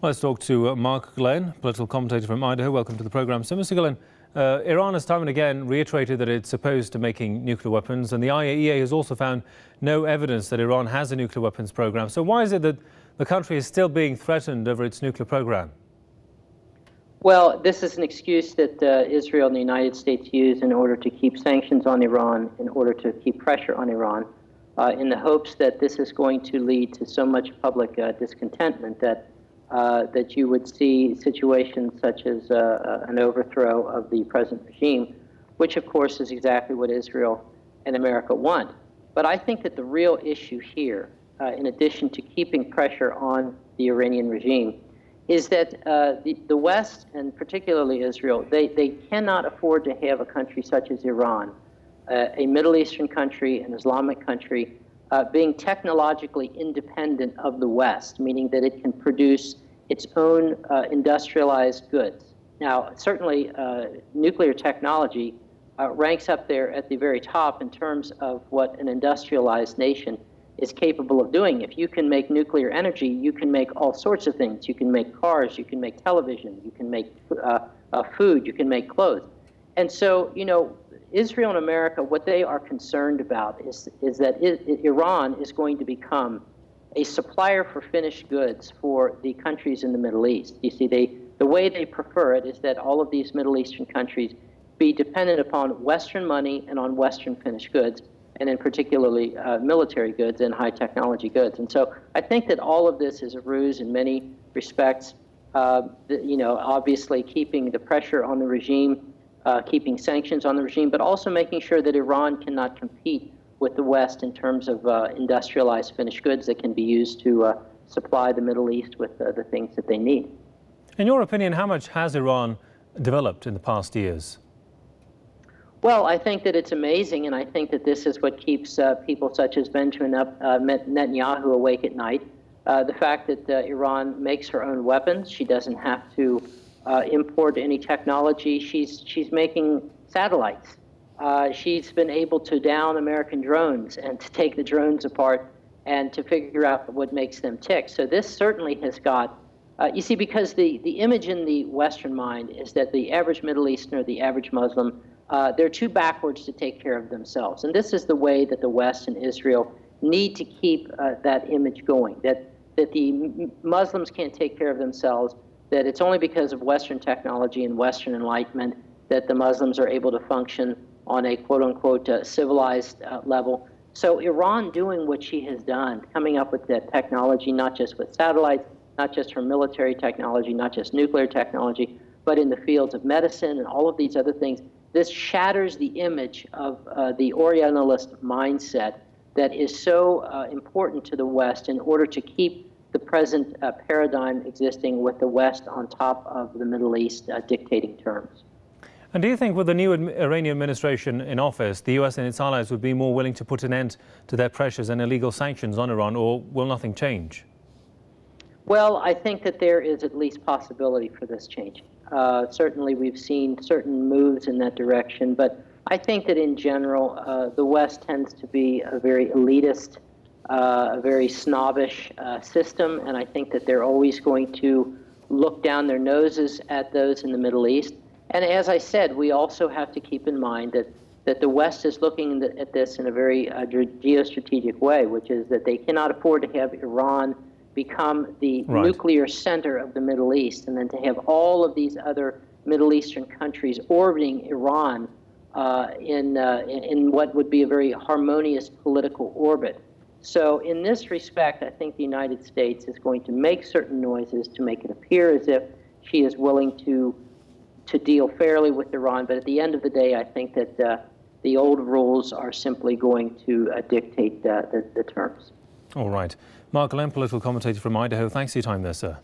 Let's talk to Mark Glenn, political commentator from Idaho. Welcome to the programme. So, Mr. Glenn, Iran has time and again reiterated that it's opposed to making nuclear weapons, and the IAEA has also found no evidence that Iran has a nuclear weapons programme. So why is it that the country is still being threatened over its nuclear programme? Well, this is an excuse that Israel and the United States use in order to keep sanctions on Iran, in order to keep pressure on Iran, in the hopes that this is going to lead to so much public discontentment that you would see situations such as an overthrow of the present regime, which of course is exactly what Israel and America want. But I think that the real issue here, in addition to keeping pressure on the Iranian regime, is that the West, and particularly Israel, they cannot afford to have a country such as Iran, a Middle Eastern country, an Islamic country, being technologically independent of the West, meaning that it can produce its own industrialized goods. Now, certainly nuclear technology ranks up there at the very top in terms of what an industrialized nation is capable of doing. If you can make nuclear energy, you can make all sorts of things. You can make cars, you can make television, you can make food, you can make clothes. And so, you know, Israel and America, what they are concerned about is that Iran is going to become a supplier for finished goods for the countries in the Middle East. You see, the way they prefer it is that all of these Middle Eastern countries be dependent upon Western money and on Western finished goods, and in particularly military goods and high technology goods. And so I think that all of this is a ruse in many respects, you know, obviously keeping the pressure on the regime, keeping sanctions on the regime, but also making sure that Iran cannot compete with the West in terms of industrialized finished goods that can be used to supply the Middle East with the things that they need. In your opinion, how much has Iran developed in the past years? Well, I think that it's amazing, and I think that this is what keeps people such as Benjamin Netanyahu awake at night. The fact that Iran makes her own weapons, she doesn't have to import any technology. She's making satellites. She's been able to down American drones and to take the drones apart and to figure out what makes them tick. So this certainly has got, you see, because the image in the Western mind is that the average Middle Easterner, the average Muslim, they're too backwards to take care of themselves. And this is the way that the West and Israel need to keep that image going, that the Muslims can't take care of themselves, that it's only because of Western technology and Western enlightenment that the Muslims are able to function on a quote-unquote civilized level. So Iran doing what she has done, coming up with that technology, not just with satellites, not just her military technology, not just nuclear technology, but in the fields of medicine and all of these other things, this shatters the image of the Orientalist mindset that is so important to the West in order to keep the present paradigm existing with the West on top of the Middle East dictating terms. And do you think with the new Iranian administration in office, the US and its allies would be more willing to put an end to their pressures and illegal sanctions on Iran, or will nothing change? Well, I think that there is at least possibility for this change. Certainly we've seen certain moves in that direction, but I think that in general, the West tends to be a very elitist, a very snobbish system, and I think that they're always going to look down their noses at those in the Middle East. And as I said, we also have to keep in mind that the West is looking at this in a very geostrategic way, which is that they cannot afford to have Iran become the nuclear center of the Middle East, and then to have all of these other Middle Eastern countries orbiting Iran in what would be a very harmonious political orbit. So in this respect, I think the United States is going to make certain noises to make it appear as if she is willing to deal fairly with Iran, but at the end of the day, I think that the old rules are simply going to dictate the terms. All right. Mark Glenn, political commentator from Idaho. Thanks for your time there, sir.